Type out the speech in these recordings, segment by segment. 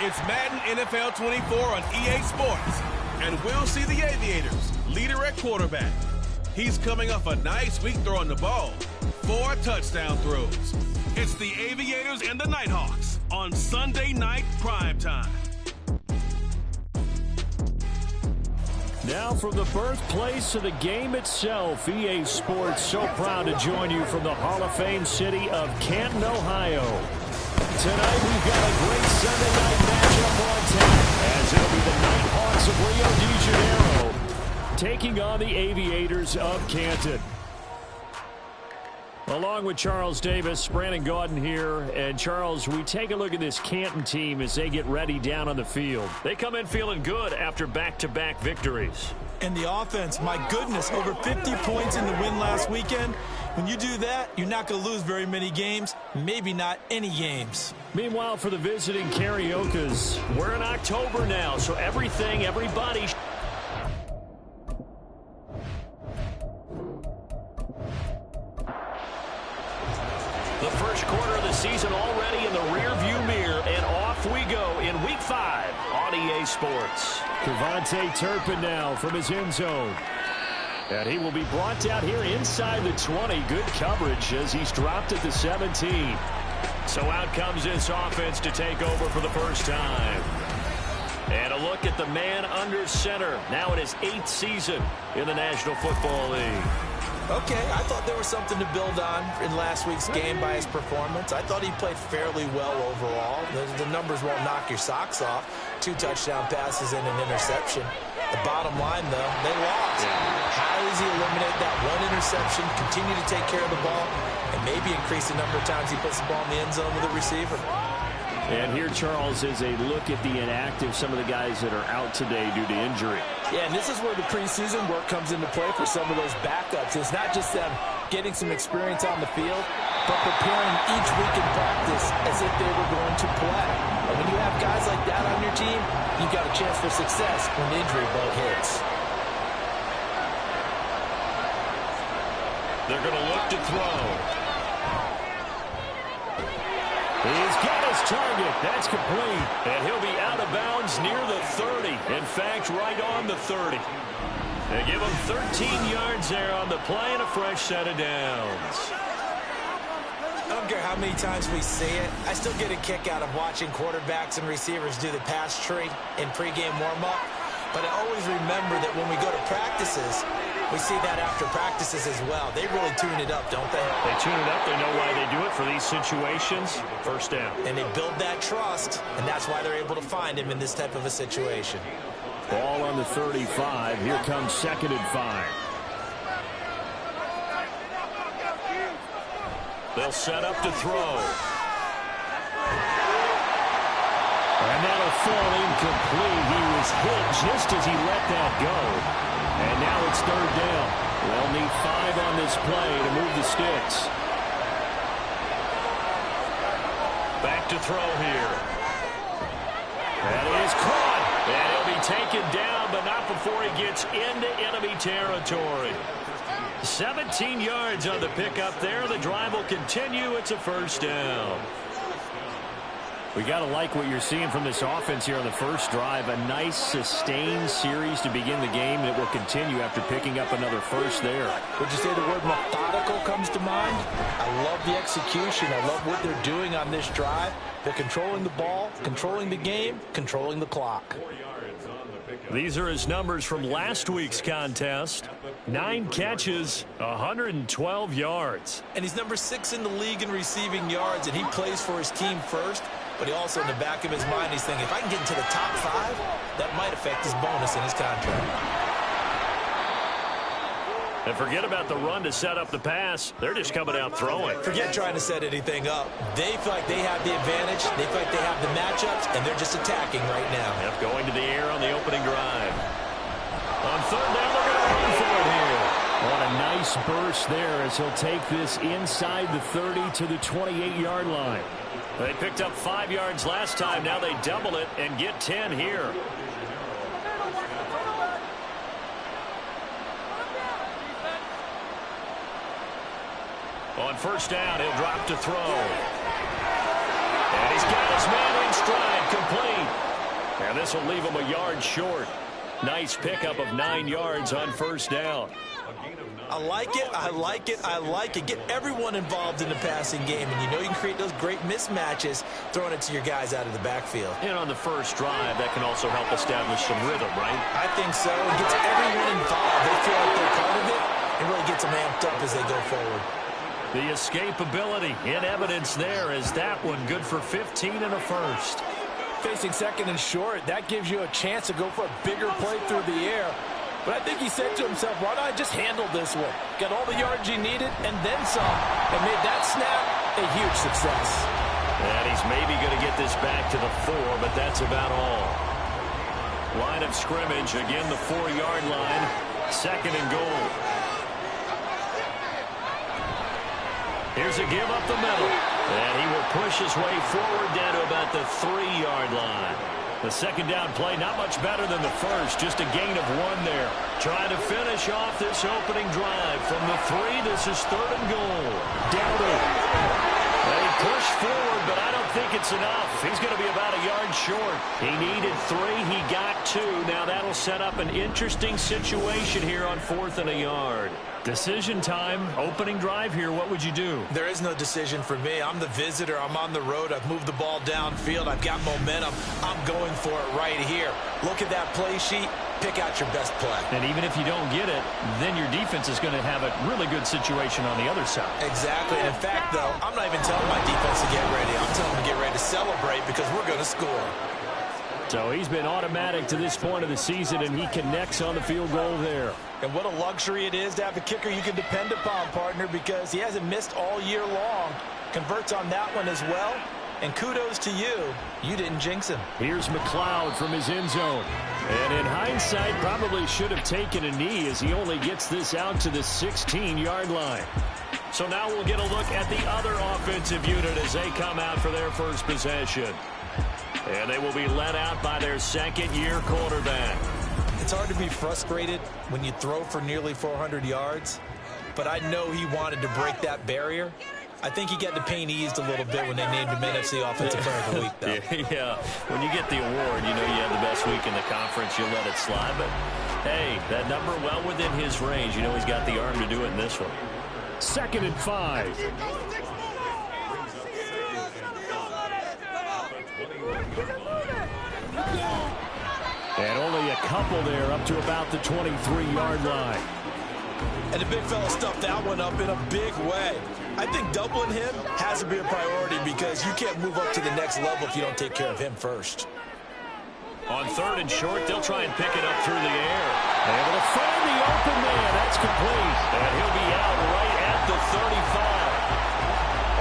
It's Madden NFL 24 on EA Sports. And we'll see the Aviators, leader at quarterback. He's coming off a nice week throwing the ball. 4 touchdown throws. It's the Aviators and the Nighthawks on Sunday night primetime. Now from the birthplace of the game itself, EA Sports so proud to join you from the Hall of Fame city of Canton, Ohio. Tonight we've got a great Sunday night matchup on tap, as it'll be the Nighthawks of Rio de Janeiro taking on the Aviators of Canton. Along with Charles Davis, Brandon Gaudin here. And Charles, we take a look at this Canton team as they get ready down on the field. They come in feeling good after back-to-back victories. And the offense, my goodness, over 50 points in the win last weekend. When you do that, you're not going to lose very many games, maybe not any games. Meanwhile, for the visiting Cariokas, we're in October now, so everybody... The first quarter of the season already in the rearview mirror, and off we go in Week 5 on EA Sports. Devontae Turpin now from his end zone. And he will be brought down here inside the 20. Good coverage as he's dropped at the 17. So out comes this offense to take over for the first time. And a look at the man under center, now in his 8th season in the National Football League. Okay, I thought there was something to build on in last week's game by his performance. I thought he played fairly well overall. The numbers won't knock your socks off. 2 touchdown passes and an interception. The bottom line, though, they lost. How does he eliminate that 1 interception, continue to take care of the ball, and maybe increase the number of times he puts the ball in the end zone with a receiver? And here, Charles, is a look at the inactive, some of the guys that are out today due to injury. Yeah, and this is where the preseason work comes into play for some of those backups. It's not just them getting some experience on the field, but preparing each week in practice as if they were going to play. And when you have guys like that on your team, you've got a chance for success when the injury bug hits. They're going to look to throw. He's got his target. That's complete. And he'll be out of bounds near the 30. In fact, right on the 30. They give him 13 yards there on the play and a fresh set of downs. I don't care how many times we see it. I still get a kick out of watching quarterbacks and receivers do the pass tree in pregame warm-up. But I always remember that when we go to practices, we see that after practices as well. They really tune it up, don't they? They tune it up. They know why they do it for these situations. First down. And they build that trust, and that's why they're able to find him in this type of a situation. Ball on the 35. Here comes 2nd and 5. They'll set up to throw. And that'll fall incomplete. He was hit just as he let that go. And now it's 3rd down. They'll need 5 on this play to move the sticks. Back to throw here. That is caught. And he'll be taken down, but not before he gets into enemy territory. 17 yards on the pickup there. The drive will continue. It's a 1st down. We got to like what you're seeing from this offense here on the first drive. A nice, sustained series to begin the game, and it will continue after picking up another first there. Would you say the word methodical comes to mind? I love the execution. I love what they're doing on this drive. They're controlling the ball, controlling the game, controlling the clock. These are his numbers from last week's contest. 9 catches, 112 yards. And he's number 6 in the league in receiving yards, and he plays for his team first. But he also, in the back of his mind, he's thinking, if I can get into the top 5, that might affect his bonus in his contract. And forget about the run to set up the pass. They're just coming out throwing. Forget trying to set anything up. They feel like they have the advantage. They feel like they have the matchups, and they're just attacking right now. Yep, going to the air on the opening drive. On 3rd down, they're going to run for it here. What a nice burst there as he'll take this inside the 30 to the 28-yard line. They picked up 5 yards last time. Now they double it and get 10 here. On 1st down, he'll drop to throw. And he's got his man in stride. complete. And this will leave him a yard short. Nice pickup of 9 yards on first down. I like it, I like it, I like it. Get everyone involved in the passing game, and you know you can create those great mismatches throwing it to your guys out of the backfield. And on the first drive, that can also help establish some rhythm, right? I think so. It gets everyone involved. They feel like they're part of it. It really gets them amped up as they go forward. The escapability in evidence there is that one good for 15 and a first. Facing second and short, that gives you a chance to go for a bigger play through the air. But I think he said to himself, why don't I just handle this one? Got all the yards he needed and then some. And made that snap a huge success. And he's maybe going to get this back to the 4, but that's about all. Line of scrimmage, again the 4-yard line. Second and goal. Here's a give up the middle. And he will push his way forward down to about the 3-yard line. The second down play, not much better than the first. Just a gain of 1 there. Trying to finish off this opening drive. From the 3, this is third and goal. Dowdy. They push forward, but I don't think it's enough. He's going to be about a yard short. He needed 3. He got 2. Now that'll set up an interesting situation here on 4th and a yard. Decision time, opening drive here. What would you do? There is no decision for me. I'm the visitor. I'm on the road. I've moved the ball downfield. I've got momentum. I'm going for it right here. Look at that play sheet. Pick out your best play. And even if you don't get it, then your defense is going to have a really good situation on the other side. Exactly. And in fact, though, I'm not even telling my defense to get ready. I'm telling them to get ready to celebrate because we're going to score. So he's been automatic to this point of the season, and he connects on the field goal there. And what a luxury it is to have a kicker you can depend upon, partner, because he hasn't missed all year long. Converts on that one as well. And kudos to you. You didn't jinx him. Here's McLeod from his end zone. And in hindsight, probably should have taken a knee as he only gets this out to the 16-yard line. So now we'll get a look at the other offensive unit as they come out for their first possession. And they will be led out by their second-year quarterback. It's hard to be frustrated when you throw for nearly 400 yards, but I know he wanted to break that barrier. I think he got the pain eased a little bit when they named him NFC Offensive Player of the Week, though. Yeah, when you get the award, you know you have the best week in the conference, you'll let it slide. But, hey, that number well within his range. You know he's got the arm to do it in this one. 2nd and 5. And only a couple there up to about the 23-yard line. And the big fella stuffed that one up in a big way. I think doubling him has to be a priority because you can't move up to the next level if you don't take care of him first. On 3rd and short, they'll try and pick it up through the air. Able to find the open man. That's complete. And he'll be out right at the 35.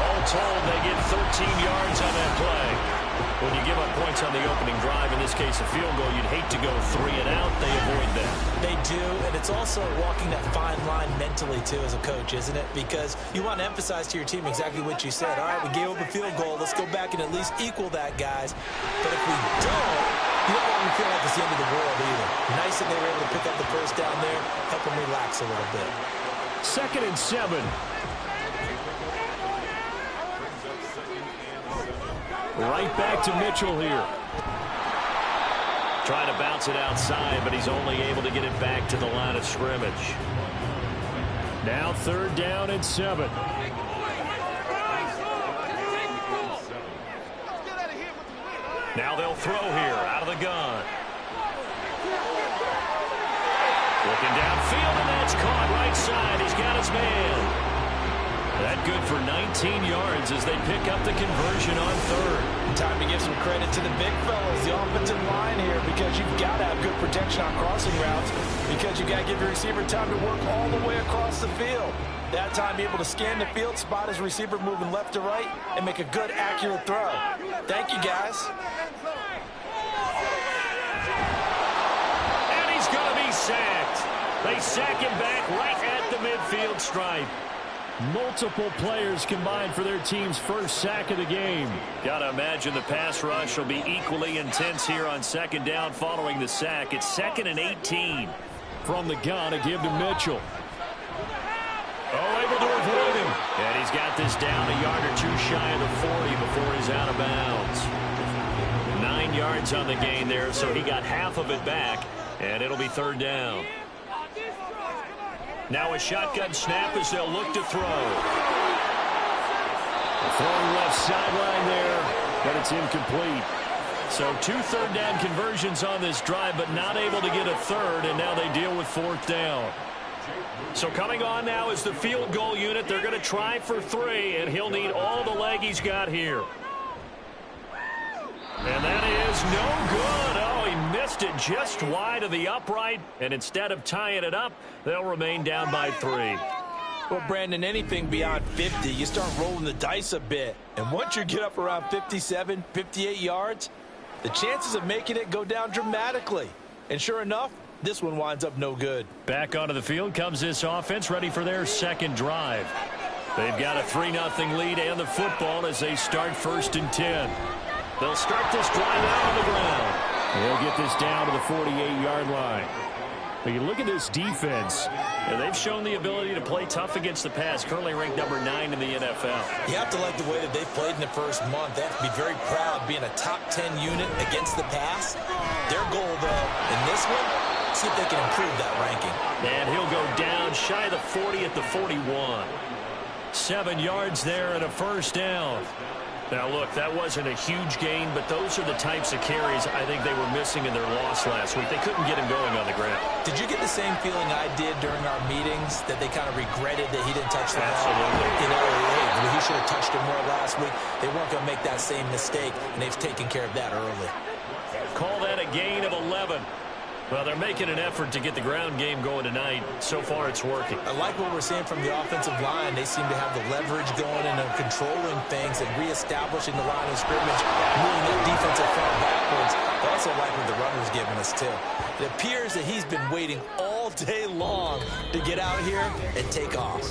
All told, they get 13 yards on that play. When you give up points on the opening drive, in this case a field goal, you'd hate to go 3 and out. They avoid that. They do, and it's also walking that fine line mentally, too, as a coach, isn't it? Because you want to emphasize to your team exactly what you said. All right, we gave up a field goal. Let's go back and at least equal that, guys. But if we don't, you don't want to feel like it's the end of the world either. Nice that they were able to pick up the first down there, help them relax a little bit. 2nd and 7. Right back to Mitchell here. Trying to bounce it outside, but he's only able to get it back to the line of scrimmage. Now 3rd down and 7. Now they'll throw here out of the gun. Looking downfield, and that's caught right side. He's got his man. That good for 19 yards as they pick up the conversion on 3rd. Time to give some credit to the big fellas, the offensive line here, because you've got to have good protection on crossing routes, because you've got to give your receiver time to work all the way across the field. That time, be able to scan the field, spot his receiver moving left to right, and make a good, accurate throw. Thank you, guys. And he's going to be sacked. They sack him back right at the midfield stripe. Multiple players combined for their team's first sack of the game. Got to imagine the pass rush will be equally intense here on 2nd down following the sack. It's 2nd and 18. From the gun, a give to Mitchell. Oh, able to avoid him. And he's got this down a yard or two shy of the 40 before he's out of bounds. 9 yards on the gain there, so he got half of it back, and it'll be third down. Now a shotgun snap as they'll look to throw. Throwing left sideline there, but it's incomplete. So 2 third-down conversions on this drive, but not able to get a third, and now they deal with fourth down. So coming on now is the field goal unit. They're going to try for 3, and he'll need all the leg he's got here. And that is no good. Oh, he missed it just wide of the upright, and instead of tying it up, they'll remain down by 3. Well, Brandon, anything beyond 50, you start rolling the dice a bit. And once you get up around 57, 58 yards, the chances of making it go down dramatically. And sure enough, this one winds up no good. Back onto the field comes this offense, ready for their second drive. They've got a 3-0 lead and the football as they start 1st and 10. They'll start this drive out on the ground. They'll get this down to the 48-yard line. But you look at this defense, and they've shown the ability to play tough against the pass, currently ranked number 9 in the NFL. You have to like the way that they've played in the first month. They have to be very proud being a top 10 unit against the pass. Their goal, though, in this one, see if they can improve that ranking. And he'll go down shy of the 40 at the 41. 7 yards there and a first down. Now, look, that wasn't a huge gain, but those are the types of carries I think they were missing in their loss last week. They couldn't get him going on the ground. Did you get the same feeling I did during our meetings, that they kind of regretted that he didn't touch the ball? Absolutely. You know, he should have touched it more last week. They weren't going to make that same mistake, and they've taken care of that early. Call that a gain of 11. Well, they're making an effort to get the ground game going tonight. So far, it's working. I like what we're seeing from the offensive line. They seem to have the leverage going and they're controlling things and reestablishing the line of scrimmage, moving that defensive front backwards. I also like what the runner's giving us, too. It appears that he's been waiting all day long to get out here and take off.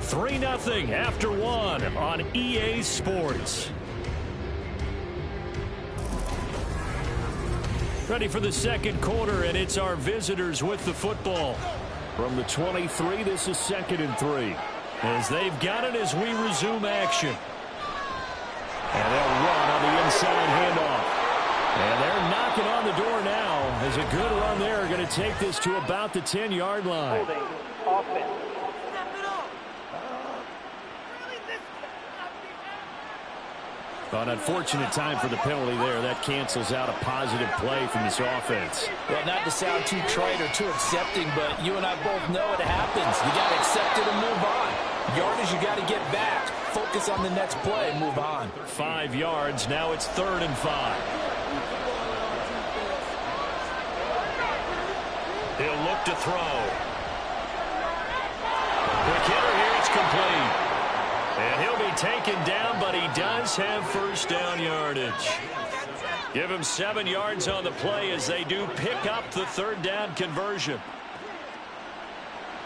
3-0 after 1 on EA Sports. Ready for the second quarter, and it's our visitors with the football. From the 23, this is 2nd and 3. As they've got it as we resume action. And they'll run on the inside handoff. And they're knocking on the door now as a good run there. Going to take this to about the 10-yard line. Offense. An unfortunate time for the penalty there. That cancels out a positive play from this offense. Well, not to sound too trite or too accepting, but you and I both know it happens. You got to accept it and move on. Yardage, you got to get back. Focus on the next play and move on. 5 yards. Now it's 3rd and 5. He'll look to throw. Quick hitter here. It's complete. And he'll be taken down, but he does have first down yardage. Give him 7 yards on the play as they do pick up the 3rd down conversion.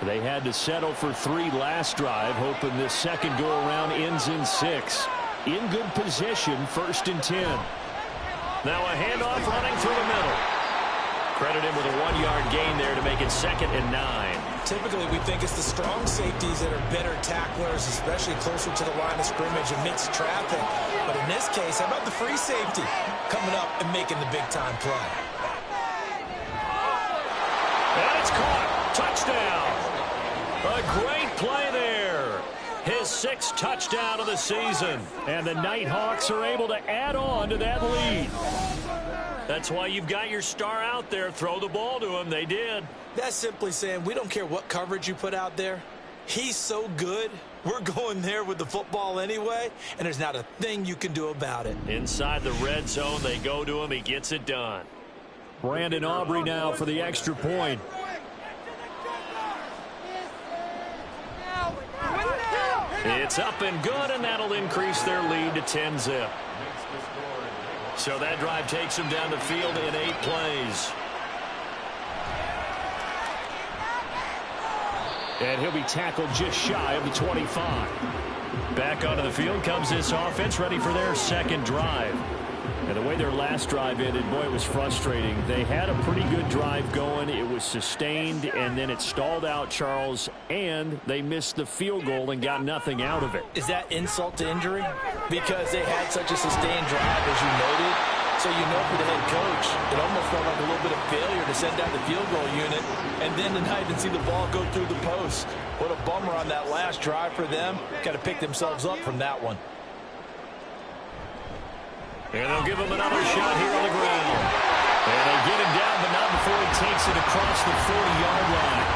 They had to settle for 3 last drive, hoping this second go-around ends in 6. In good position, 1st and 10. Now a handoff running through the middle. Credit him with a 1-yard gain there to make it 2nd and 9. Typically, we think it's the strong safeties that are better tacklers, especially closer to the line of scrimmage amidst traffic. But in this case, how about the free safety coming up and making the big-time play? And it's caught. Touchdown. A great play there. His 6th touchdown of the season. And the Nighthawks are able to add on to that lead. That's why you've got your star out there. Throw the ball to him. They did. That's simply saying we don't care what coverage you put out there. He's so good, we're going there with the football anyway, and there's not a thing you can do about it. Inside the red zone, they go to him. He gets it done. Brandon Aubrey now for the extra point. It's up and good, and that'll increase their lead to 10-zip. So that drive takes them down the field in 8 plays. And he'll be tackled just shy of the 25. Back onto the field comes this offense, ready for their second drive. And the way their last drive ended, boy, it was frustrating. They had a pretty good drive going. It was sustained, and then it stalled out, Charles, and they missed the field goal and got nothing out of it. Is that insult to injury? Because they had such a sustained drive, as you noted. So you know for the head coach, it almost felt like a little bit of failure to send down the field goal unit and then to not even see the ball go through the post. What a bummer on that last drive for them. Got to pick themselves up from that one. And they'll give him another shot here on the ground. And they get him down, but not before he takes it across the 40-yard line.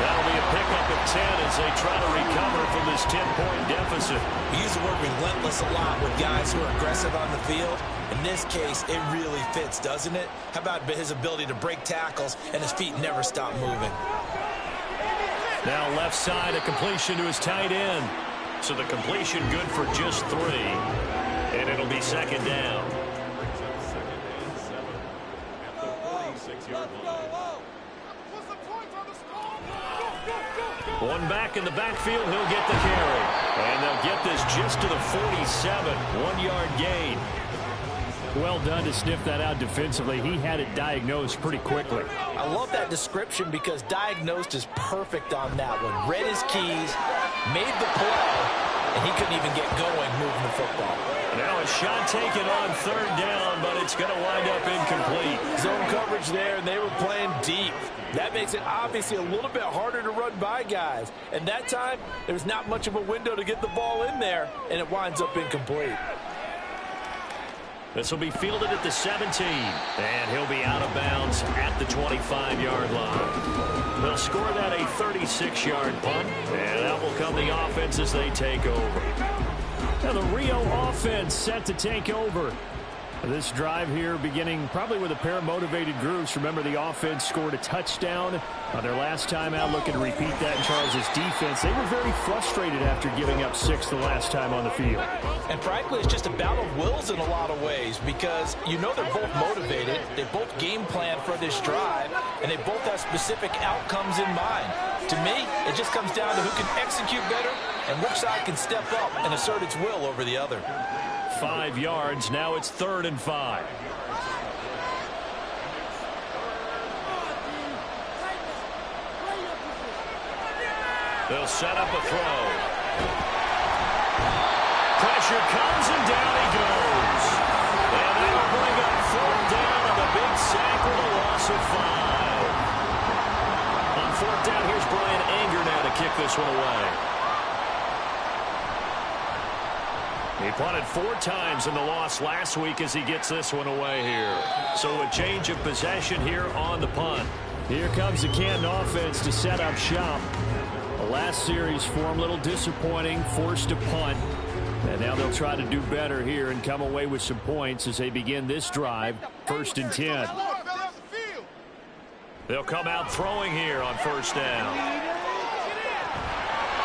That'll be a pickup of 10 as they try to recover from this 10-point deficit. We use the word relentless a lot with guys who are aggressive on the field. In this case, it really fits, doesn't it? How about his ability to break tackles and his feet never stop moving? Now left side, a completion to his tight end. So the completion good for just 3. And it'll be second down. One back in the backfield, he'll get the carry. And they'll get this just to the 47, 1-yard gain. Well done to sniff that out defensively. He had it diagnosed pretty quickly. I love that description because diagnosed is perfect on that one. Read his keys, made the play, and he couldn't even get going moving the football. Now a shot taken on third down, but it's going to wind up incomplete. Zone coverage there, and they were playing deep. That makes it obviously a little bit harder to run by guys. And that time, there's not much of a window to get the ball in there, and it winds up incomplete. This will be fielded at the 17, and he'll be out of bounds at the 25-yard line. They'll score that a 36-yard punt, and that will come the offense as they take over. Now the Rio offense set to take over. This drive here beginning probably with a pair of motivated groups. Remember, the offense scored a touchdown on their last time out. Looking to repeat that in Charles's defense. They were very frustrated after giving up 6 the last time on the field. And frankly, it's just a battle of wills in a lot of ways because you know they're both motivated. They both game plan for this drive, and they both have specific outcomes in mind. To me, it just comes down to who can execute better and which side can step up and assert its will over the other. 5 yards. Now it's 3rd and 5. They'll set up a throw. Pressure comes and down he goes. And that'll bring up 4th down on the big sack with a loss of 5. On 4th down, here's Brian Anger now to kick this one away. He punted 4 times in the loss last week as he gets this one away here. So a change of possession here on the punt. Here comes the Canton offense to set up shop. The last series for him, a little disappointing, forced to punt. And now they'll try to do better here and come away with some points as they begin this drive, 1st and 10. They'll come out throwing here on 1st down.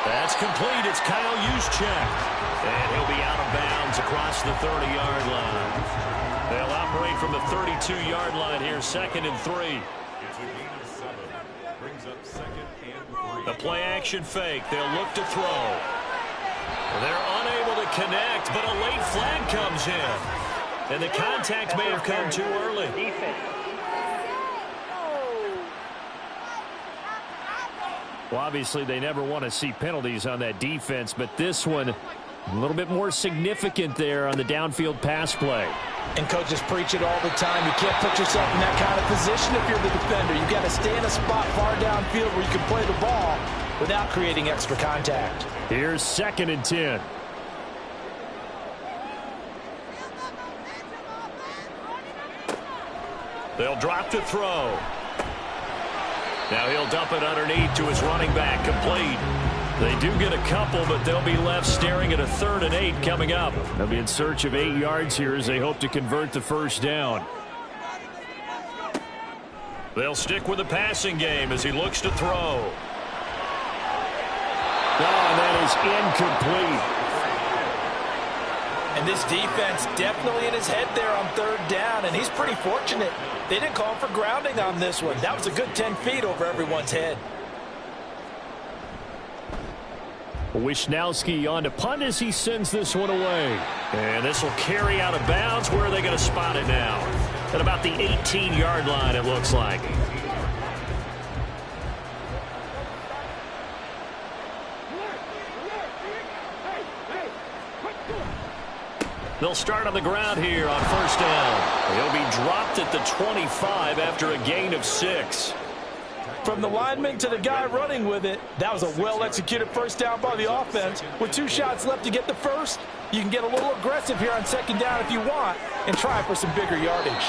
That's complete. It's Kyle Juszczyk. And he'll be out of bounds across the 30-yard line. They'll operate from the 32-yard line here, 2nd and 3. The play-action fake. They'll look to throw. They're unable to connect, but a late flag comes in. And the contact may have come too early. Well, obviously, they never want to see penalties on that defense, but this one a little bit more significant there on the downfield pass play. And coaches preach it all the time. You can't put yourself in that kind of position if you're the defender. You've got to stay in a spot far downfield where you can play the ball without creating extra contact. Here's 2nd and 10. They'll drop to throw. Now he'll dump it underneath to his running back, complete. They do get a couple, but they'll be left staring at a 3rd and 8 coming up. They'll be in search of 8 yards here as they hope to convert the 1st down. They'll stick with the passing game as he looks to throw. Oh, that is incomplete. And this defense definitely in his head there on 3rd down, and he's pretty fortunate. They didn't call for grounding on this one. That was a good 10 feet over everyone's head. Wisnowski on to punt as he sends this one away. And this will carry out of bounds. Where are they going to spot it now? At about the 18-yard line, it looks like. They'll start on the ground here on first down. He'll be dropped at the 25 after a gain of 6. From the lineman to the guy running with it, that was a well-executed first down by the offense. With 2 shots left to get the first, you can get a little aggressive here on second down if you want and try for some bigger yardage.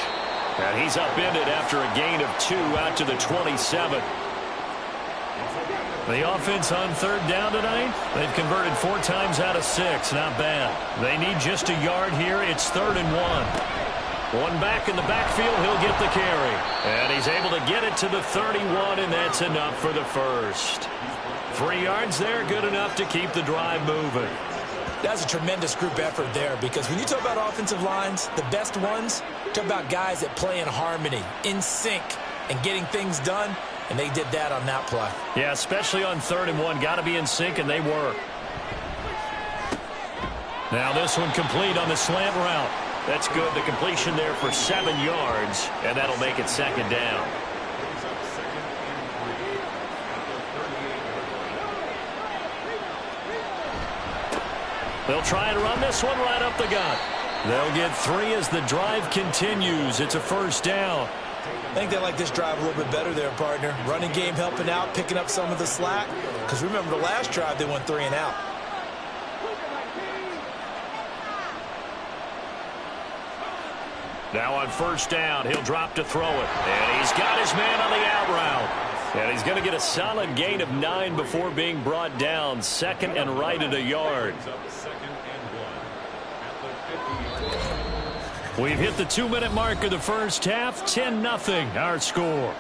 And he's upended after a gain of 2 out to the 27. The offense on third down tonight, they've converted 4 times out of 6. Not bad. They need just a yard here. It's 3rd and 1. One back in the backfield, he'll get the carry. And he's able to get it to the 31, and that's enough for the first. 3 yards there, good enough to keep the drive moving. That's a tremendous group effort there, because when you talk about offensive lines, the best ones, talk about guys that play in harmony, in sync, and getting things done, and they did that on that play. Yeah, especially on 3rd and 1. Got to be in sync, and they were. Now this one complete on the slant route. That's good. The completion there for 7 yards, and that'll make it 2nd down. They'll try and run this one right up the gut. They'll get 3 as the drive continues. It's a first down. I think they like this drive a little bit better there, partner. Running game helping out, picking up some of the slack. Because remember, the last drive, they went 3 and out. Now on first down, he'll drop to throw it. And he's got his man on the out route. And he's going to get a solid gain of 9 before being brought down. 2nd and right at a yard. We've hit the 2-minute mark of the first half. 10-0 our score.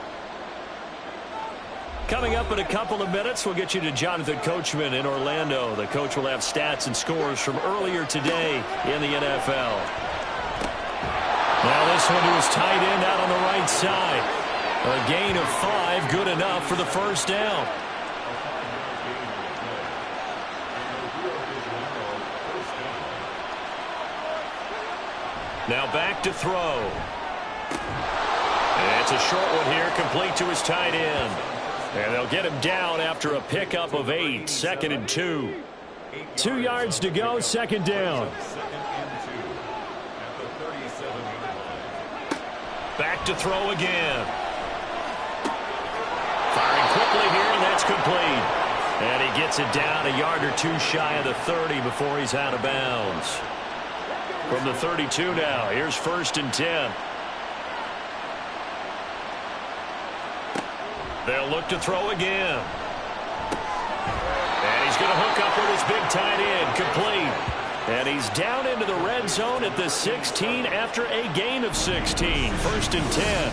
Coming up in a couple of minutes, we'll get you to Jonathan Coachman in Orlando. The coach will have stats and scores from earlier today in the NFL. Now this one to his tight end out on the right side. A gain of 5, good enough for the first down. Now back to throw. And it's a short one here, complete to his tight end. And they'll get him down after a pickup of 8, 2nd and 2. 2 yards to go, 2nd down. Back to throw again. Firing quickly here, and that's complete. And he gets it down a yard or 2 shy of the 30 before he's out of bounds. From the 32 now, here's 1st and 10. They'll look to throw again. And he's going to hook up with his big tight end, complete. And he's down into the red zone at the 16 after a gain of 16. 1st and 10.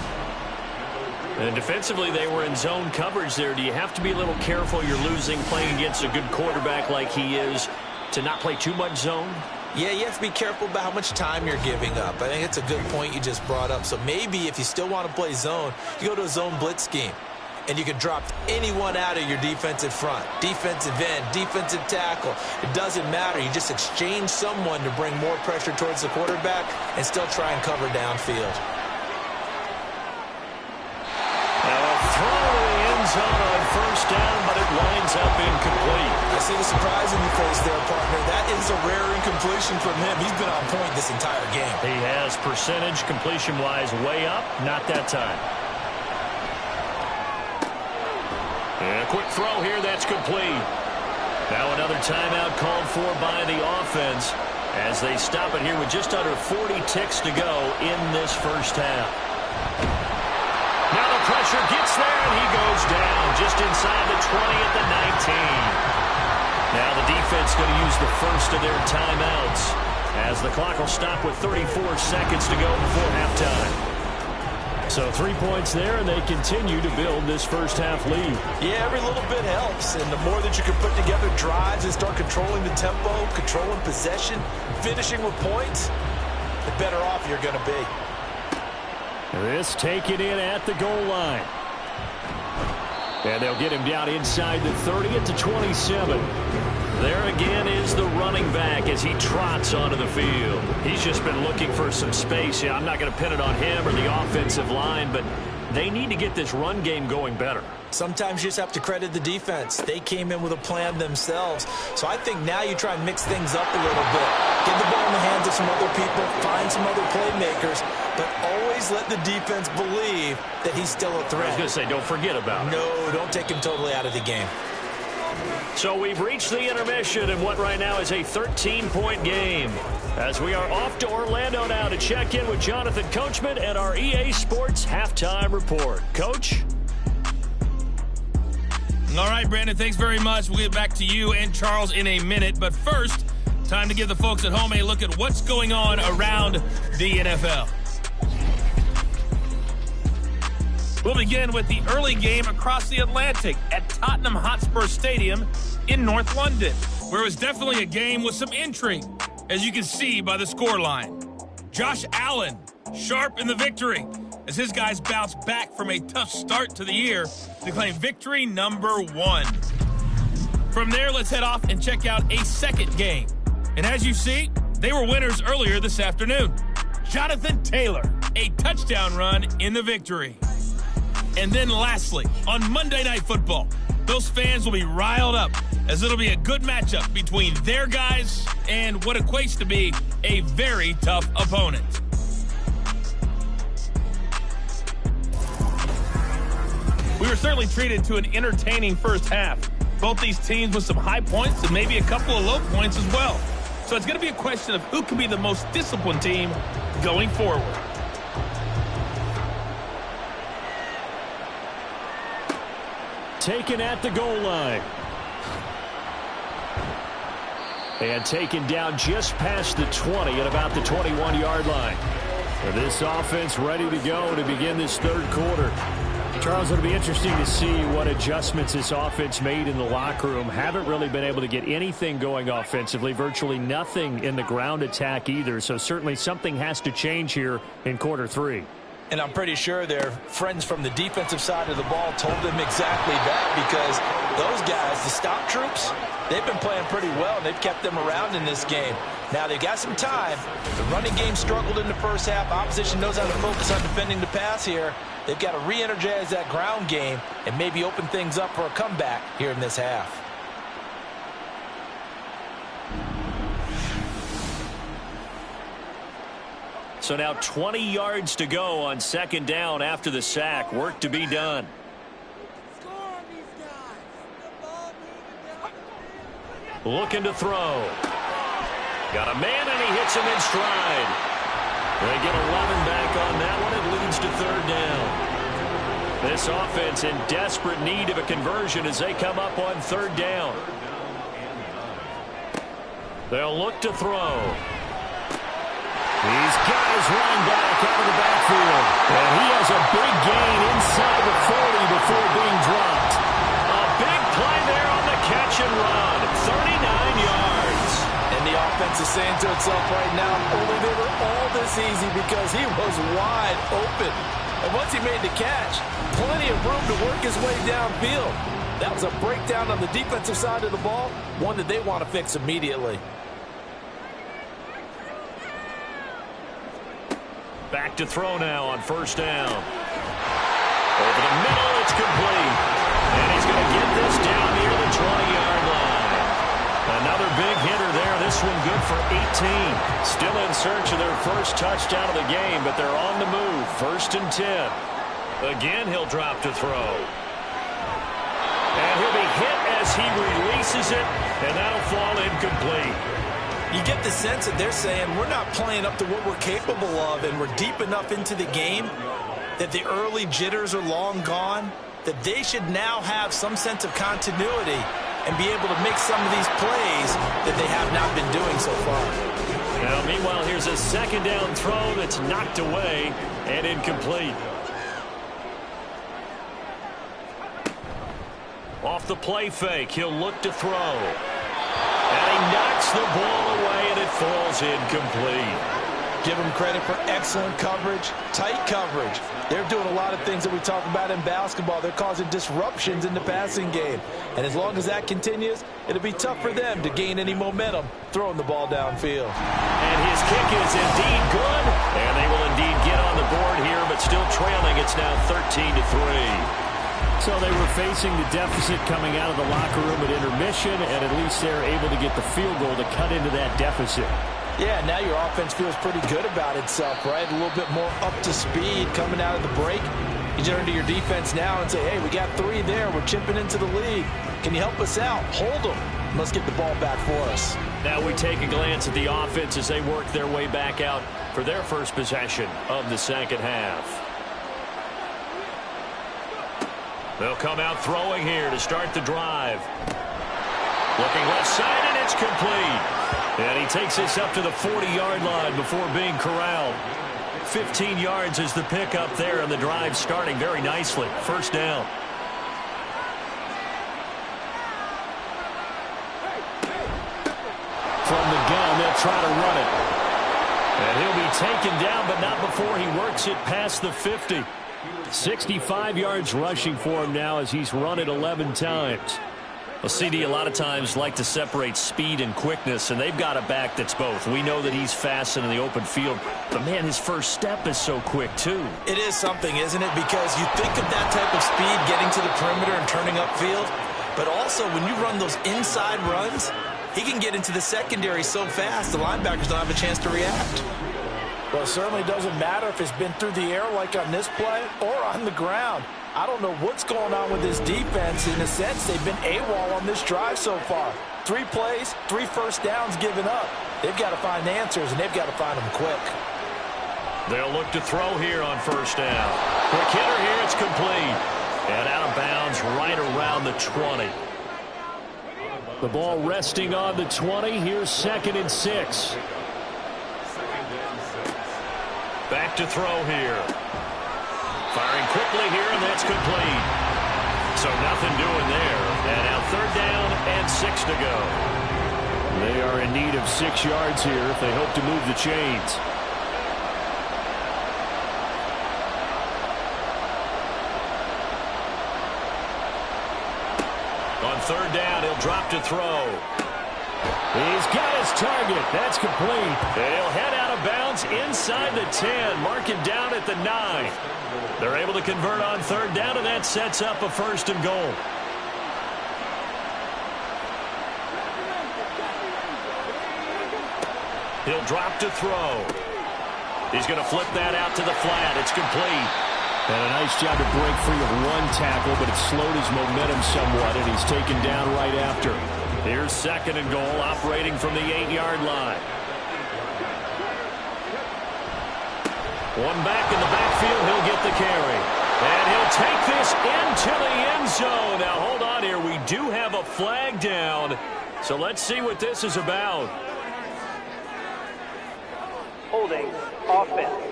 And defensively, they were in zone coverage there. Do you have to be a little careful? You're losing, playing against a good quarterback like he is, to not play too much zone? Yeah, you have to be careful about how much time you're giving up. I think it's a good point you just brought up. So maybe if you still want to play zone, you go to a zone blitz scheme. And you can drop anyone out of your defensive front. Defensive end, defensive tackle. It doesn't matter. You just exchange someone to bring more pressure towards the quarterback and still try and cover downfield. Now a throw to the end zone on first down, but it winds up incomplete. I see the surprise in your face there, partner. That is a rare incompletion from him. He's been on point this entire game. He has percentage completion-wise way up. Not that time. And a quick throw here, that's complete. Now another timeout called for by the offense as they stop it here with just under 40 ticks to go in this first half. Now the pressure gets there, and he goes down just inside the 20 at the 19. Now the defense going to use the first of their timeouts as the clock will stop with 34 seconds to go before halftime. So 3 points there, and they continue to build this first half lead. Yeah, every little bit helps, and the more that you can put together drives and start controlling the tempo, controlling possession, finishing with points, the better off you're going to be. This taken in at the goal line. And they'll get him down inside the 30 at the 27. There again is the running back as he trots onto the field. He's just been looking for some space. Yeah, I'm not going to pin it on him or the offensive line, but they need to get this run game going better. Sometimes you just have to credit the defense. They came in with a plan themselves. So I think now you try and mix things up a little bit. Get the ball in the hands of some other people, find some other playmakers, but always let the defense believe that he's still a threat. I was going to say, don't forget about it. No, don't take him totally out of the game. So we've reached the intermission in what right now is a 13-point game. As we are off to Orlando now to check in with Jonathan Coachman and our EA Sports Halftime Report. Coach? All right, Brandon, thanks very much. We'll get back to you and Charles in a minute. But first, time to give the folks at home a look at what's going on around the NFL. We'll begin with the early game across the Atlantic at Tottenham Hotspur Stadium in North London, where it was definitely a game with some intrigue, as you can see by the scoreline. Josh Allen, sharp in the victory, as his guys bounce back from a tough start to the year to claim victory number 1. From there, let's head off and check out a second game. And as you see, they were winners earlier this afternoon. Jonathan Taylor, a touchdown run in the victory. And then lastly, on Monday Night Football, those fans will be riled up as it'll be a good matchup between their guys and what equates to be a very tough opponent. We were certainly treated to an entertaining first half. Both these teams with some high points and maybe a couple of low points as well. So it's going to be a question of who can be the most disciplined team going forward. Taken at the goal line. And taken down just past the 20 at about the 21-yard line. So this offense ready to go to begin this third quarter. Charles, it'll be interesting to see what adjustments this offense made in the locker room. Haven't really been able to get anything going offensively, virtually nothing in the ground attack either. So certainly something has to change here in quarter 3. And I'm pretty sure their friends from the defensive side of the ball told them exactly that, because those guys, the stop troops, they've been playing pretty well, and they've kept them around in this game. Now, they've got some time. The running game struggled in the first half. Opposition knows how to focus on defending the pass here. They've got to re-energize that ground game and maybe open things up for a comeback here in this half. So now 20 yards to go on second down after the sack. Work to be done. Looking to throw. Got a man, and he hits him in stride. They get 11 back on that one. It leads to third down. This offense in desperate need of a conversion as they come up on third down. They'll look to throw. These guys running back out of the backfield. And he has a big gain inside the 40 before being dropped. A big play there on the catch and run. 39 yards. And the offense is saying to itself right now, only they were all this easy because he was wide open. And once he made the catch, plenty of room to work his way downfield. That was a breakdown on the defensive side of the ball, one that they want to fix immediately. Back to throw now on first down. Over the middle, it's complete. And he's going to get this down near the 20-yard line. Another big hitter there. This one good for 18. Still in search of their first touchdown of the game, but they're on the move. First and 10. Again, he'll drop to throw. And he'll be hit as he releases it, and that'll fall incomplete. You get the sense that they're saying we're not playing up to what we're capable of, and we're deep enough into the game that the early jitters are long gone, that they should now have some sense of continuity and be able to make some of these plays that they have not been doing so far. Now, meanwhile, here's a second down throw that's knocked away and incomplete. Off the play fake, he'll look to throw. And he knocks the ball away, and it falls incomplete. Give them credit for excellent coverage, tight coverage. They're doing a lot of things that we talk about in basketball. They're causing disruptions in the passing game. And as long as that continues, it'll be tough for them to gain any momentum throwing the ball downfield. And his kick is indeed good. And they will indeed get on the board here, but still trailing at It's now 13-3. So they were facing the deficit coming out of the locker room at intermission, and at least they're able to get the field goal to cut into that deficit. Yeah, now your offense feels pretty good about itself, right? A little bit more up to speed coming out of the break. You turn to your defense now and say, hey, we got 3 there. We're chipping into the lead. Can you help us out? Hold them. Let's get the ball back for us. Now we take a glance at the offense as they work their way back out for their first possession of the second half. They'll come out throwing here to start the drive. Looking left side, and it's complete. And he takes this up to the 40-yard line before being corralled. 15 yards is the pickup there, and the drive starting very nicely. First down. From the gun, they'll try to run it. And he'll be taken down, but not before he works it past the 50. 65 yards rushing for him now as he's run it 11 times. Well, CD a lot of times like to separate speed and quickness, and they've got a back that's both. We know that he's fast in the open field, but, man, his first step is so quick, too. It is something, isn't it? Because you think of that type of speed getting to the perimeter and turning upfield, but also when you run those inside runs, he can get into the secondary so fast the linebackers don't have a chance to react. Well, it certainly doesn't matter if it's been through the air like on this play or on the ground. I don't know what's going on with this defense. In a sense, they've been AWOL on this drive so far. 3 plays, 3 first downs given up. They've got to find answers, and they've got to find them quick. They'll look to throw here on first down. Quick hitter here, it's complete. And out of bounds right around the 20. The ball resting on the 20. Here's 2nd and 6. Back to throw here. Firing quickly here, and that's complete. So nothing doing there. And now 3rd down and 6 to go. They are in need of 6 yards here if they hope to move the chains. On 3rd down, he'll drop to throw. He's got his target. That's complete. They'll head out of bounds inside the 10. Mark it down at the 9. They're able to convert on 3rd down, and that sets up a 1st and goal. He'll drop to throw. He's going to flip that out to the flat. It's complete. And a nice job to break free of 1 tackle, but it slowed his momentum somewhat, and he's taken down right after. Here's 2nd and goal, operating from the 8-yard line. One back in the backfield, he'll get the carry. And he'll take this into the end zone. Now, hold on here. We do have a flag down, so let's see what this is about. Holding, offense.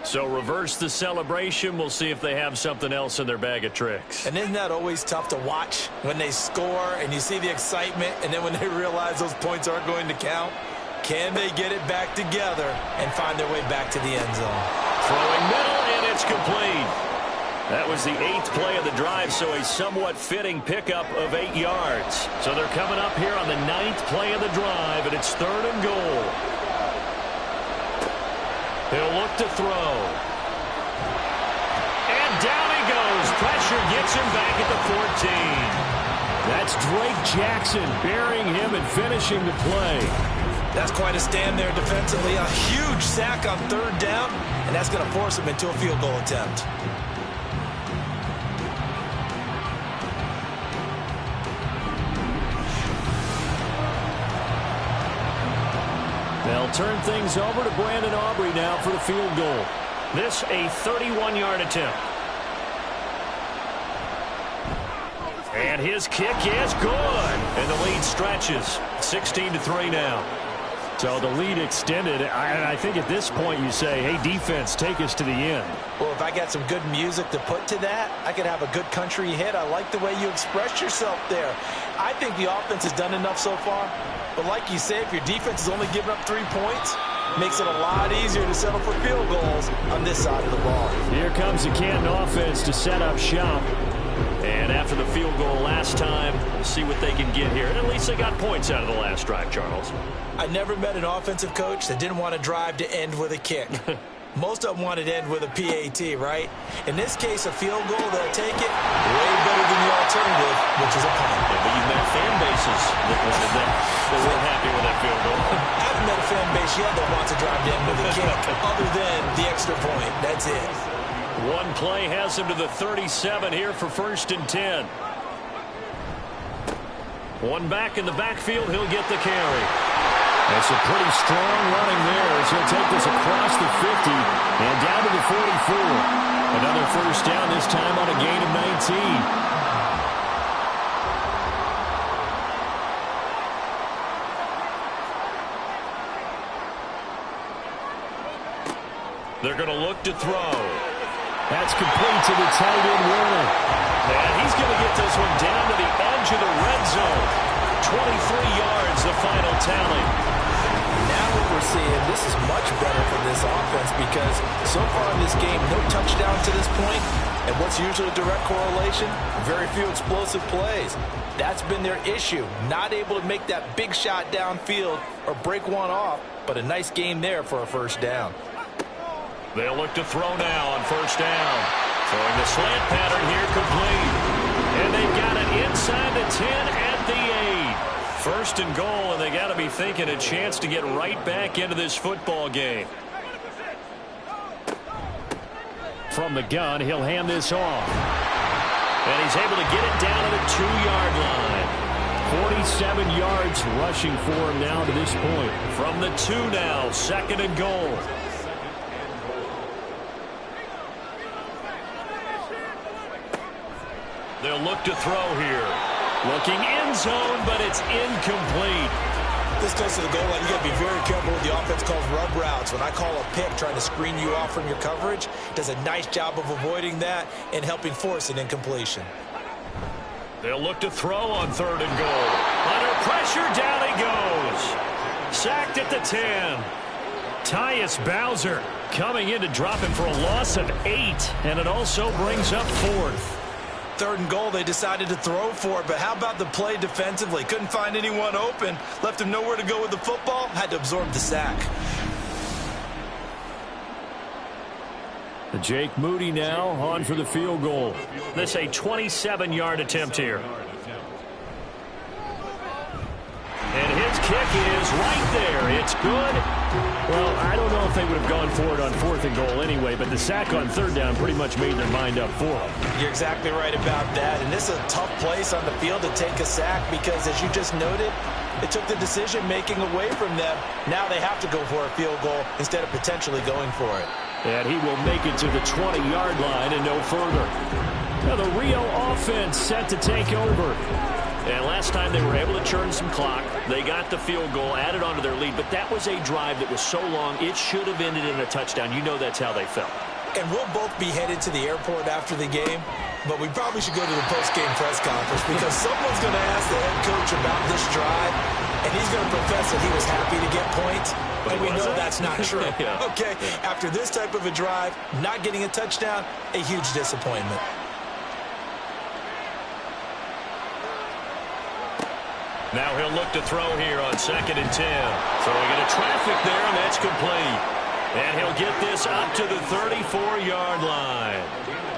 So reverse the celebration. We'll see if they have something else in their bag of tricks. And isn't that always tough to watch when they score and you see the excitement, and then when they realize those points aren't going to count? Can they get it back together and find their way back to the end zone? Throwing middle, and it's complete. That was the 8th play of the drive, so a somewhat fitting pickup of 8 yards. So they're coming up here on the 9th play of the drive, and it's 3rd and goal. He'll look to throw. And down he goes. Pressure gets him back at the 14. That's Drake Jackson burying him and finishing the play. That's quite a stand there defensively. A huge sack on 3rd down, and that's going to force him into a field goal attempt. They'll turn things over to Brandon Aubrey now for the field goal. This a 31-yard attempt. And his kick is good. And the lead stretches. 16-3 now. So the lead extended. I think at this point you say, hey, defense, take us to the end. Well, if I got some good music to put to that, I could have a good country hit. I like the way you express yourself there. I think the offense has done enough so far. But like you say, if your defense is only giving up 3 points, makes it a lot easier to settle for field goals on this side of the ball. Here comes the Canton offense to set up shop. And after the field goal last time, we'll see what they can get here. And at least they got points out of the last drive, Charles. I never met an offensive coach that didn't want to drive to end with a kick. Most of them wanted to end with a PAT, right? In this case, a field goal, they'll take it way better than the alternative, which is a punt. Yeah, but you've met fan bases that wanted that. They weren't happy with that field goal. I haven't met a fan base yet that wants to drive to end with a kick, other than the extra point. That's it. One play has him to the 37 here for 1st and 10. One back in the backfield, he'll get the carry. That's a pretty strong running there as he'll take this across the 50 and down to the 44. Another 1st down, this time on a gain of 19. They're going to look to throw. That's complete to the tight end, Warner. And he's going to get this one down to the edge of the red zone. 23 yards, the final tally. Now what we're seeing, this is much better for this offense because so far in this game, no touchdown to this point. And what's usually a direct correlation? Very few explosive plays. That's been their issue. Not able to make that big shot downfield or break one off, but a nice game there for a 1st down. They'll look to throw now on 1st down. Throwing the slant pattern here complete. And they've got it inside the 10 at the 8. 1st and goal, and they got to be thinking a chance to get right back into this football game. From the gun, he'll hand this off. And he's able to get it down to the 2-yard line. 47 yards rushing for him now to this point. From the 2 now, 2nd and goal. They'll look to throw here. Looking end zone, but it's incomplete. This goes to the goal line. You got to be very careful with the offense calls rub routes. When I call a pick trying to screen you off from your coverage, does a nice job of avoiding that and helping force an incompletion. They'll look to throw on 3rd and goal. Under pressure, down he goes. Sacked at the 10. Tyus Bowser coming in to drop him for a loss of 8, and it also brings up 4th. 3rd and goal, they decided to throw for it, but how about the play defensively? Couldn't find anyone open, left him nowhere to go with the football, had to absorb the sack. Jake Moody now on for the field goal. This a 27-yard attempt here. And his kick is right there. It's good. Well, I don't know if they would have gone for it on 4th and goal anyway, but the sack on 3rd down pretty much made their mind up for them. You're exactly right about that, and this is a tough place on the field to take a sack because, as you just noted, it took the decision-making away from them. Now they have to go for a field goal instead of potentially going for it. And he will make it to the 20-yard line and no further. Now the Rio offense set to take over. And last time they were able to churn some clock. They got the field goal, added on to their lead, but that was a drive that was so long, it should have ended in a touchdown. You know that's how they felt. And we'll both be headed to the airport after the game, but we probably should go to the post-game press conference because someone's going to ask the head coach about this drive, and he's going to profess that he was happy to get points, and we know that's not true. Yeah. Okay, after this type of a drive, not getting a touchdown, a huge disappointment. Now he'll look to throw here on 2nd and 10. Throwing into traffic there, and that's complete. And he'll get this up to the 34-yard line.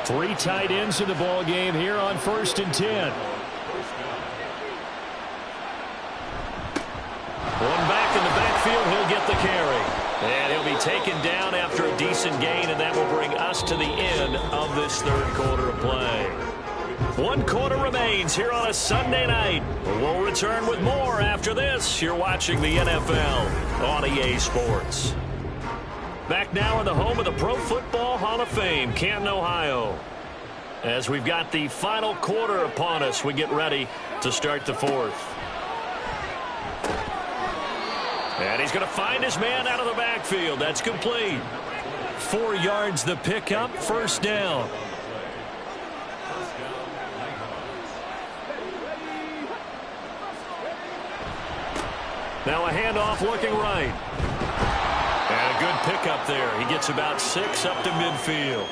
3 tight ends in the ball game here on 1st and 10. One back in the backfield, he'll get the carry. And he'll be taken down after a decent gain, and that will bring us to the end of this 3rd quarter of play. 1 quarter remains here on a Sunday night. We'll return with more after this. You're watching the NFL on EA Sports. Back now in the home of the Pro Football Hall of Fame, Canton, Ohio. As we've got the final quarter upon us, we get ready to start the 4th. And he's going to find his man out of the backfield. That's complete. 4 yards the pickup, 1st down. Now a handoff looking right. And a good pickup there. He gets about 6 up to midfield.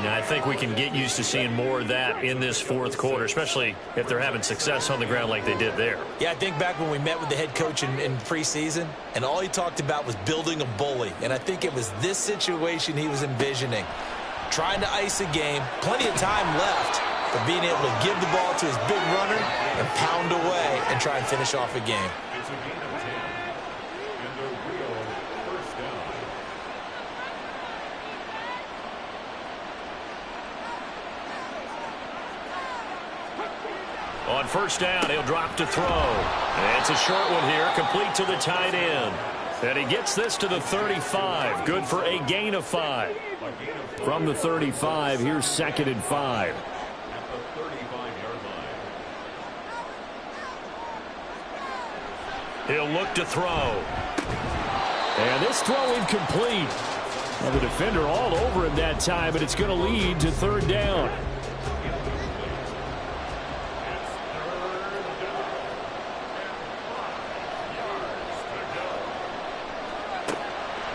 I think we can get used to seeing more of that in this fourth quarter, especially if they're having success on the ground like they did there. Yeah, I think back when we met with the head coach in preseason, and all he talked about was building a bully. And I think it was this situation he was envisioning. Trying to ice a game, plenty of time left, but being able to give the ball to his big runner and pound away and try and finish off a game. On first down, he'll drop to throw. And it's a short one here, complete to the tight end. And he gets this to the 35. Good for a gain of 5. From the 35, here's 2nd and 5. He'll look to throw. And this throw incomplete. Well, the defender all over him that time, but it's going to lead to 3rd down.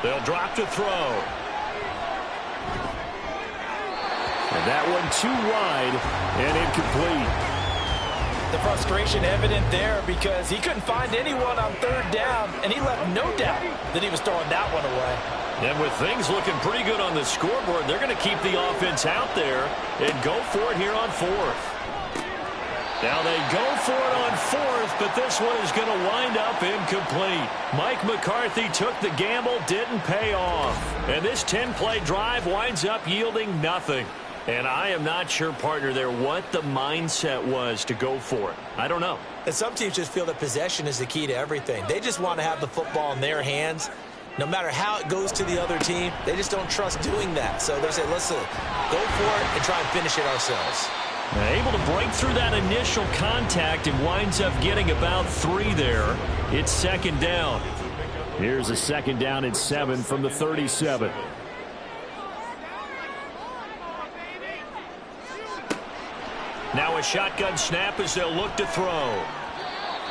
They'll drop to throw. And that one too wide and incomplete. The frustration evident there because he couldn't find anyone on 3rd down, and he left no doubt that he was throwing that one away. And with things looking pretty good on the scoreboard, they're going to keep the offense out there and go for it here on 4th. Now they go for it on 4th, but this one is going to wind up incomplete. Mike McCarthy took the gamble, didn't pay off. And this 10-play drive winds up yielding nothing. And I am not sure, partner, there what the mindset was to go for it. I don't know. And some teams just feel that possession is the key to everything. They just want to have the football in their hands. No matter how it goes to the other team, they just don't trust doing that. So they say, listen, go for it and try and finish it ourselves. Able to break through that initial contact and winds up getting about 3 there. It's 2nd down. Here's a 2nd down and 7 from the 37. Now a shotgun snap as they'll look to throw.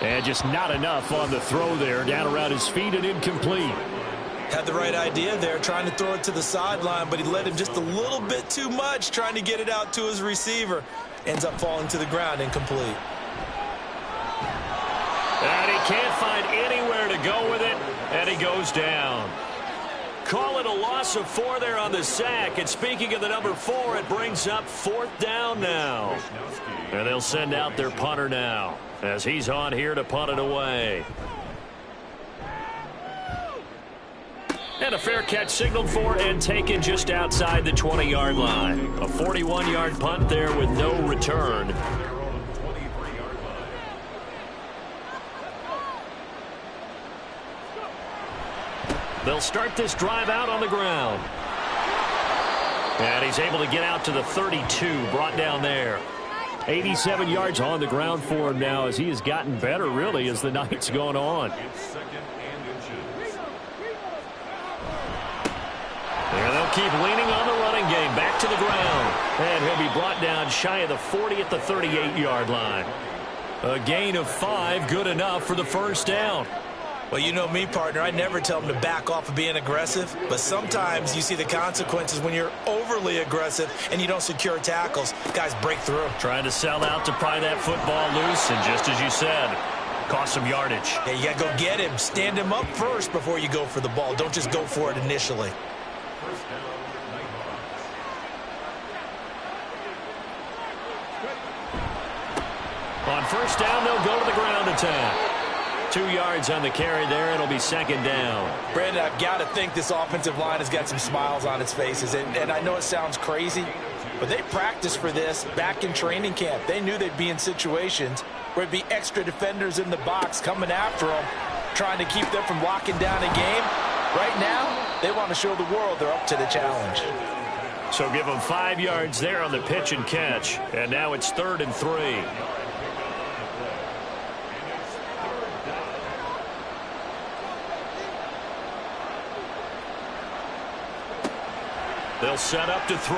And just not enough on the throw there. Down around his feet and incomplete. Had the right idea there, trying to throw it to the sideline, but he led him just a little bit too much, trying to get it out to his receiver. Ends up falling to the ground, incomplete. And he can't find anywhere to go with it, and he goes down. Call it a loss of 4 there on the sack. And speaking of the number 4, it brings up 4th down now. And they'll send out their punter now as he's on here to punt it away. And a fair catch signaled for and taken just outside the 20-yard line. A 41-yard punt there with no return. They'll start this drive out on the ground. And he's able to get out to the 32, brought down there. 87 yards on the ground for him now as he has gotten better, really, as the night's gone on. And they'll keep leaning on the running game. Back to the ground. And he'll be brought down shy of the 40 at the 38-yard line. A gain of 5, good enough for the 1st down. Well, you know me, partner. I never tell them to back off of being aggressive. But sometimes you see the consequences when you're overly aggressive and you don't secure tackles. Guys break through. Trying to sell out to pry that football loose. And just as you said, cost some yardage. Yeah, you got to go get him. Stand him up first before you go for the ball. Don't just go for it initially. On first down, they'll go to the ground attack. 2 yards on the carry there. It'll be 2nd down. Brandon, I've got to think this offensive line has got some smiles on its faces. And I know it sounds crazy, but they practiced for this back in training camp. They knew they'd be in situations where it'd be extra defenders in the box coming after them, trying to keep them from locking down a game. Right now, they want to show the world they're up to the challenge. So give them 5 yards there on the pitch and catch. And now it's 3rd and 3. They'll set up to throw.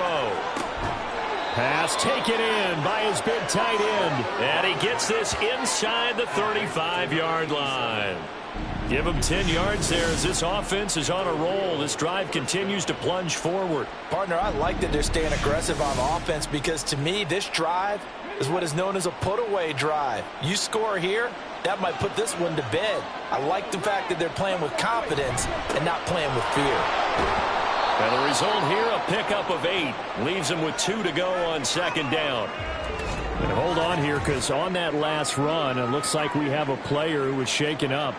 Pass taken in by his big tight end. And he gets this inside the 35-yard line. Give him 10 yards there as this offense is on a roll. This drive continues to plunge forward. Partner, I like that they're staying aggressive on offense because to me, this drive is what is known as a put-away drive. You score here, that might put this one to bed. I like the fact that they're playing with confidence and not playing with fear. And the result here, a pickup of 8. Leaves them with 2 to go on second down. And hold on here, because on that last run, it looks like we have a player who was shaken up.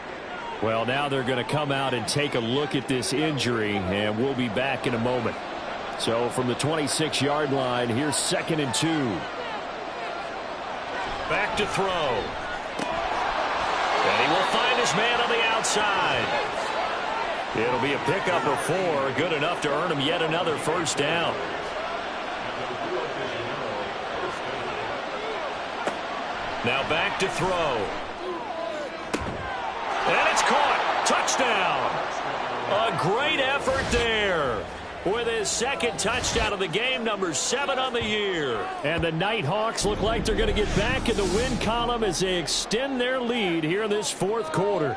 Well, now they're going to come out and take a look at this injury, and we'll be back in a moment. So from the 26-yard line, here's 2nd and 2. Back to throw. And he will find his man on the outside. It'll be a pickup of 4, good enough to earn him yet another first down. Now back to throw. And it's caught. Touchdown. A great effort there. With his 2nd touchdown of the game, number 7 on the year. And the Nighthawks look like they're going to get back in the win column as they extend their lead here in this 4th quarter.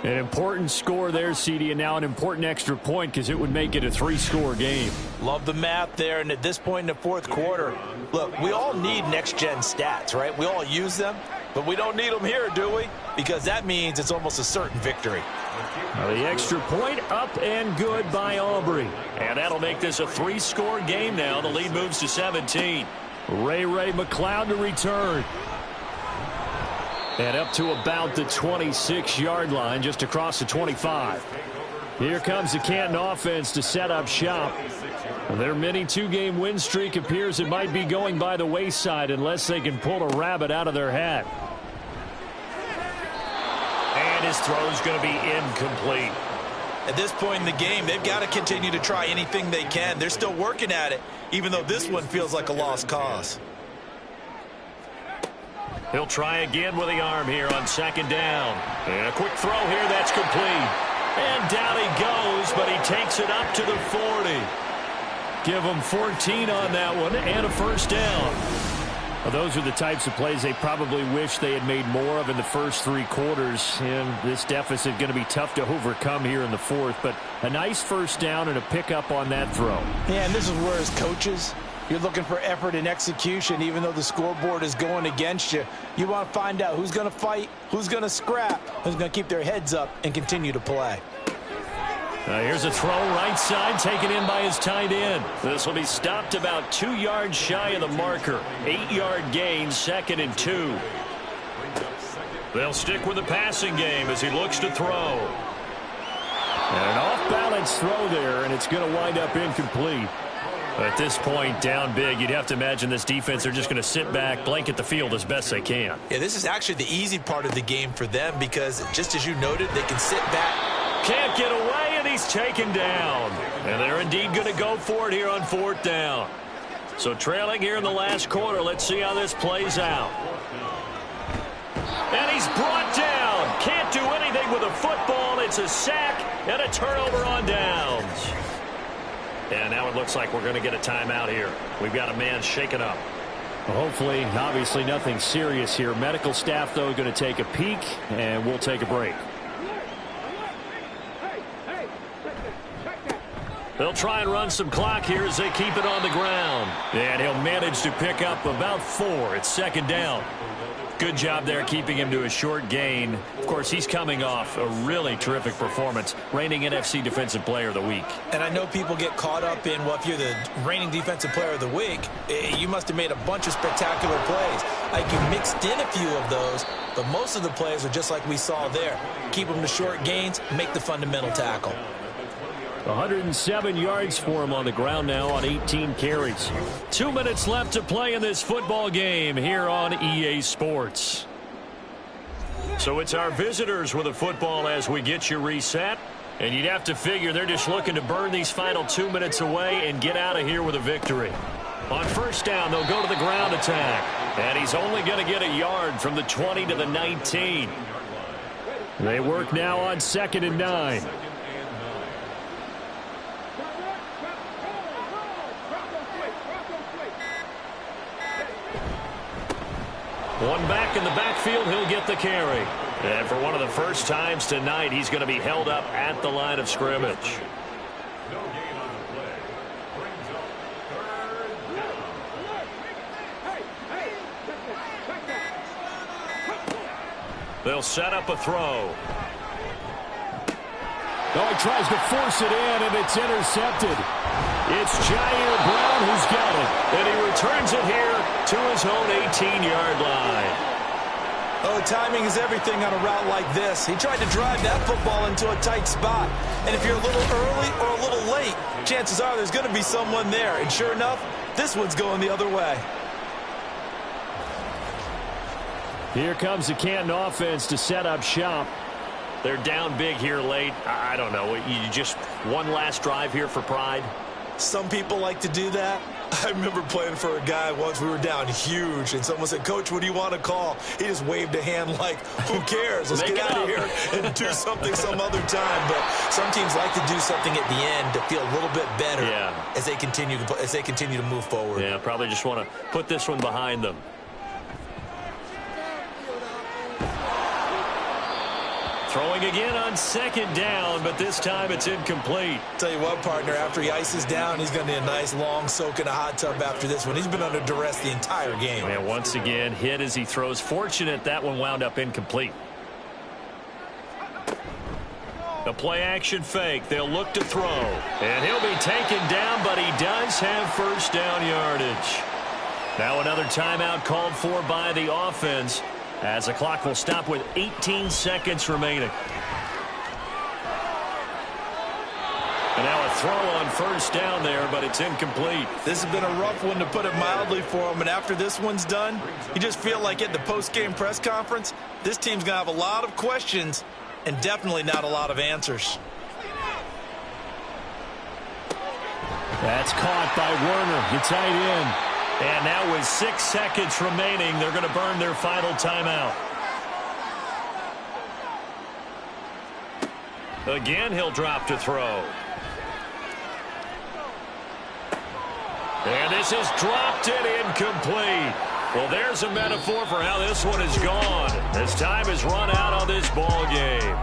An important score there, CD, and now an important extra point because it would make it a 3-score game. Love the math there, and at this point in the 4th quarter, look, we all need next-gen stats, right? We all use them, but we don't need them here, do we? Because that means it's almost a certain victory. The extra point up and good by Aubrey. And that'll make this a 3-score game now. The lead moves to 17. Ray McLeod to return. And up to about the 26-yard line, just across the 25. Here comes the Canton offense to set up shop. Their mini 2-game win streak appears it might be going by the wayside unless they can pull a rabbit out of their hat. And his throw's going to be incomplete. At this point in the game, they've got to continue to try anything they can. They're still working at it, even though this one feels like a lost cause. He'll try again with the arm here on 2nd down. And a quick throw here, that's complete. And down he goes, but he takes it up to the 40. Give him 14 on that one and a first down. Well, those are the types of plays they probably wish they had made more of in the first 3 quarters. And this deficit going to be tough to overcome here in the 4th. But a nice first down and a pickup on that throw. Yeah, and this is where as coaches, you're looking for effort and execution. Even though the scoreboard is going against you, you want to find out who's going to fight, who's going to scrap, who's going to keep their heads up and continue to play. Here's a throw right side taken in by his tight end. This will be stopped about 2 yards shy of the marker. 8-yard gain, 2nd and 2. They'll stick with the passing game as he looks to throw. And an off-balance throw there, and it's going to wind up incomplete. At this point, down big, you'd have to imagine this defense are just going to sit back, blanket the field as best they can. Yeah, this is actually the easy part of the game for them because, just as you noted, they can sit back. Can't get away, and he's taken down. And they're indeed going to go for it here on 4th down. So trailing here in the last quarter, let's see how this plays out. And he's brought down. Can't do anything with a football. It's a sack and a turnover on downs. And now it looks like we're going to get a timeout here. We've got a man shaken up. Well, hopefully, obviously nothing serious here. Medical staff, though, going to take a peek, and we'll take a break. They'll try and run some clock here as they keep it on the ground. And he'll manage to pick up about 4. It's 2nd down. Good job there keeping him to a short gain. Of course, he's coming off a really terrific performance, reigning NFC Defensive Player of the Week. And I know people get caught up in, well, if you're the reigning Defensive Player of the Week, you must have made a bunch of spectacular plays. Like you mixed in a few of those, but most of the plays are just like we saw there. Keep them to short gains, make the fundamental tackle. 107 yards for him on the ground now on 18 carries. 2 minutes left to play in this football game here on EA Sports. So it's our visitors with the football as we get you reset. And you'd have to figure they're just looking to burn these final 2 minutes away and get out of here with a victory. On 1st down, they'll go to the ground attack. And he's only going to get a yard from the 20 to the 19. They work now on 2nd and 9. One back in the backfield, he'll get the carry. And for one of the first times tonight, he's going to be held up at the line of scrimmage. They'll set up a throw. Oh, he tries to force it in, and it's intercepted. It's Janeiro who's got it. And he returns it here to his own 18-yard line. Oh, timing is everything on a route like this. He tried to drive that football into a tight spot. And if you're a little early or a little late, chances are there's going to be someone there. And sure enough, this one's going the other way. Here comes the Canton offense to set up shop. They're down big here late. I don't know. You just one last drive here for pride? Some people like to do that. I remember playing for a guy once. We were down huge, and someone said, "Coach, what do you want to call?" He just waved a hand like, "Who cares? Let's get out of here and do something some other time." But some teams like to do something at the end to feel a little bit better as they continue to move forward. Yeah, probably just want to put this one behind them. Throwing again on second down, but this time it's incomplete. Tell you what, partner, after he ices down, he's going to need a nice long soak in a hot tub after this one. He's been under duress the entire game. And once again, hit as he throws. Fortunate that one wound up incomplete. The play action fake. They'll look to throw. And he'll be taken down, but he does have first down yardage. Now another timeout called for by the offense, as the clock will stop with 18 seconds remaining. And now a throw on first down there, but it's incomplete. This has been a rough one, to put it mildly, for him. And after this one's done, you just feel like at the post-game press conference, this team's going to have a lot of questions and definitely not a lot of answers. That's caught by Werner, the tight end. And now with 6 seconds remaining, they're going to burn their final timeout. Again, he'll drop to throw. And this is dropped and incomplete. Well, there's a metaphor for how this one is gone. As time is run out on this ball game.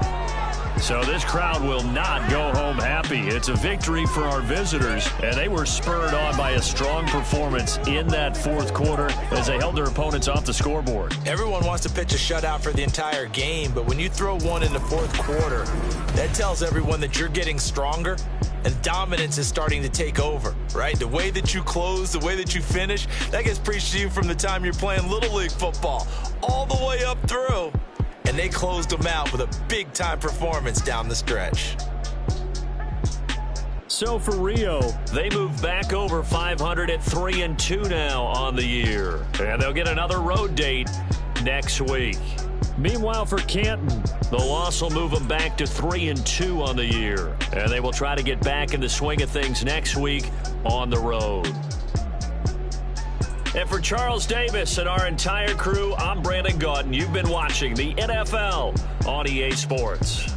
So this crowd will not go home happy. It's a victory for our visitors, and they were spurred on by a strong performance in that fourth quarter as they held their opponents off the scoreboard. Everyone wants to pitch a shutout for the entire game, but when you throw one in the fourth quarter, that tells everyone that you're getting stronger and dominance is starting to take over, right? The way that you close, the way that you finish, that gets preached to you from the time you're playing Little League football all the way up through. And they closed them out with a big-time performance down the stretch. So for Rio, they move back over 500 at 3-2 now on the year. And they'll get another road date next week. Meanwhile for Canton, the loss will move them back to 3-2 on the year. And they will try to get back in the swing of things next week on the road. And for Charles Davis and our entire crew, I'm Brandon Gaudin. You've been watching the NFL on EA Sports.